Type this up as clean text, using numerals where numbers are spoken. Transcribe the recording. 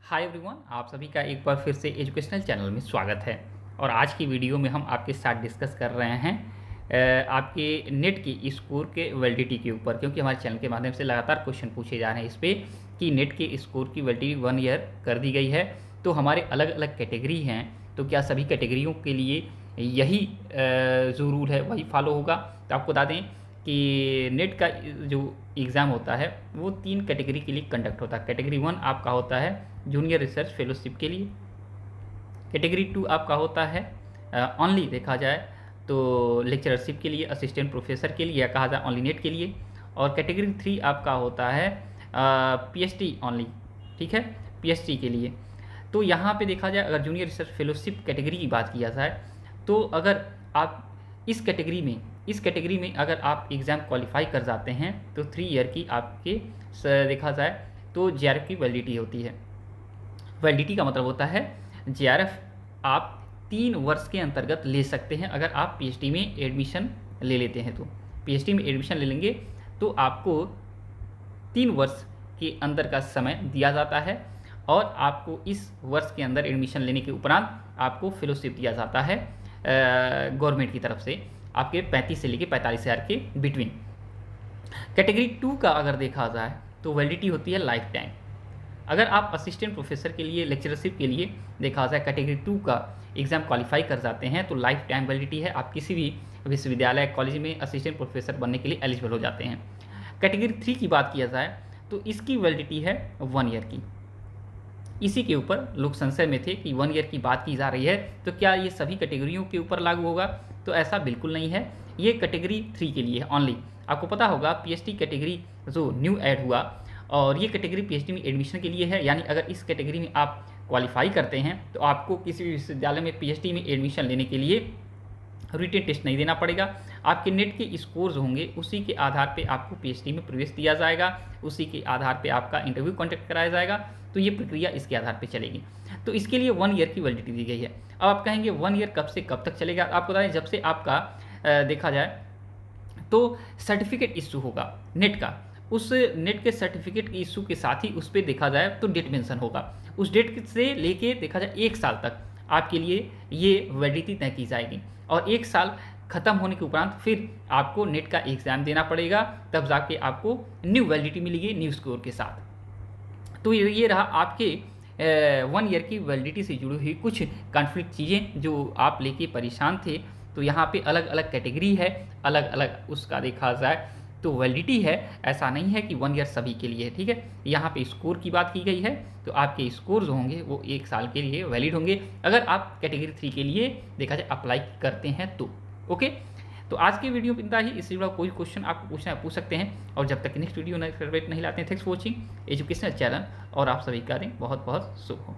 Hi everyone, आप सभी का एक बार फिर से एजुकेशनल चैनल में स्वागत है। और आज की वीडियो में हम आपके साथ डिस्कस कर रहे हैं आपके नेट की स्कोर के वैलिडिटी के ऊपर, क्योंकि हमारे चैनल के माध्यम से लगातार क्वेश्चन पूछे जा रहे हैं इस पर कि नेट के स्कोर की वैलिडिटी 1 ईयर कर दी गई है। तो हमारे अलग अलग कैटेगरी हैं, तो क्या सभी कैटेगरियों के लिए यही जो रूल है वही फॉलो होगा? तो आपको बता दें कि नेट का जो एग्ज़ाम होता है वो 3 कैटेगरी के लिए कंडक्ट होता है। कैटेगरी 1 आपका होता है जूनियर रिसर्च फेलोशिप के लिए। कैटेगरी 2 आपका होता है ऑनली देखा जाए तो लेक्चरशिप के लिए, असिस्टेंट प्रोफेसर के लिए, या कहा जाए ऑनली नेट के लिए। और कैटेगरी 3 आपका होता है पीएचडी ऑनली, ठीक है, पीएचडी के लिए। तो यहाँ पे देखा जाए अगर जूनियर रिसर्च फेलोशिप कैटेगरी की बात किया जाए तो अगर आप इस कैटेगरी में अगर आप एग्ज़ाम क्वालिफाई कर जाते हैं तो 3 ईयर की आपके देखा जाए तो जेआरएफ की वैलिडिटी होती है। वैलिडिटी का मतलब होता है जेआरएफ आप 3 वर्ष के अंतर्गत ले सकते हैं अगर आप पीएचडी में एडमिशन ले लेते हैं। तो पीएचडी में एडमिशन ले लेंगे तो आपको 3 वर्ष के अंदर का समय दिया जाता है और आपको इस वर्ष के अंदर एडमिशन लेने के उपरांत आपको फेलोशिप दिया जाता है गवर्नमेंट की तरफ से, आपके 35 से लेकर 45 हज़ार के बिटवीन। कैटेगरी 2 का अगर देखा जाए तो वैलिडिटी होती है लाइफ टाइम। अगर आप असिस्टेंट प्रोफेसर के लिए, लेक्चरशिप के लिए देखा जाए कैटेगरी 2 का एग्ज़ाम क्वालिफाई कर जाते हैं तो लाइफ टाइम वैलिडिटी है, आप किसी भी विश्वविद्यालय कॉलेज में असिस्टेंट प्रोफेसर बनने के लिए एलिजिबल हो जाते हैं। कैटेगरी 3 की बात किया जाए तो इसकी वैलिडिटी है 1 ईयर की। इसी के ऊपर लोग संशय में थे कि 1 ईयर की बात की जा रही है तो क्या ये सभी कैटेगरियों के ऊपर लागू होगा? तो ऐसा बिल्कुल नहीं है, ये कैटेगरी 3 के लिए है ऑनली। आपको पता होगा पीएचडी कैटेगरी जो न्यू ऐड हुआ और ये कैटेगरी पीएचडी में एडमिशन के लिए है, यानी अगर इस कैटेगरी में आप क्वालिफाई करते हैं तो आपको किसी भी विश्वविद्यालय में पीएचडी में एडमिशन लेने के लिए रिटन टेस्ट नहीं देना पड़ेगा। आपके नेट के स्कोर्स होंगे उसी के आधार पे आपको पीएचडी में प्रवेश दिया जाएगा, उसी के आधार पे आपका इंटरव्यू कॉन्टेक्ट कराया जाएगा। तो ये प्रक्रिया इसके आधार पे चलेगी। तो इसके लिए 1 ईयर की वैलिडिटी दी गई है। अब आप कहेंगे 1 ईयर कब से कब तक चलेगा? आपको बताएं जब से आपका देखा जाए तो सर्टिफिकेट इशू होगा नेट का, उस नेट के सर्टिफिकेट के इशू के साथ ही उस पर देखा जाए तो डेट मेंशन होगा। उस डेट से लेके देखा जाए 1 साल तक आपके लिए ये वैलिडिटी तय की जाएगी और 1 साल ख़त्म होने के उपरांत फिर आपको नेट का एग्ज़ाम देना पड़ेगा, तब जाके आपको न्यू वैलिडिटी मिलेगी न्यू स्कोर के साथ। तो ये रहा आपके 1 ईयर की वैलिडिटी से जुड़ी हुई कुछ कॉन्फ्लिक्ट चीज़ें जो आप लेके परेशान थे। तो यहाँ पे अलग अलग कैटेगरी है, अलग अलग उसका देखा जाए तो वैलिडिटी है, ऐसा नहीं है कि 1 ईयर सभी के लिए है, ठीक है। यहाँ पे स्कोर की बात की गई है तो आपके स्कोर जो होंगे वो 1 साल के लिए वैलिड होंगे अगर आप कैटेगरी 3 के लिए देखा जाए अप्लाई करते हैं तो। ओके, तो आज की वीडियो में इतना ही। इससे जुड़ा कोई क्वेश्चन आपको पूछना है पूछ सकते हैं, और जब तक नेक्स्ट वीडियो नहीं लाते हैं, thanks for watching educational channel, और आप सभी का दिन बहुत बहुत शुभ हो।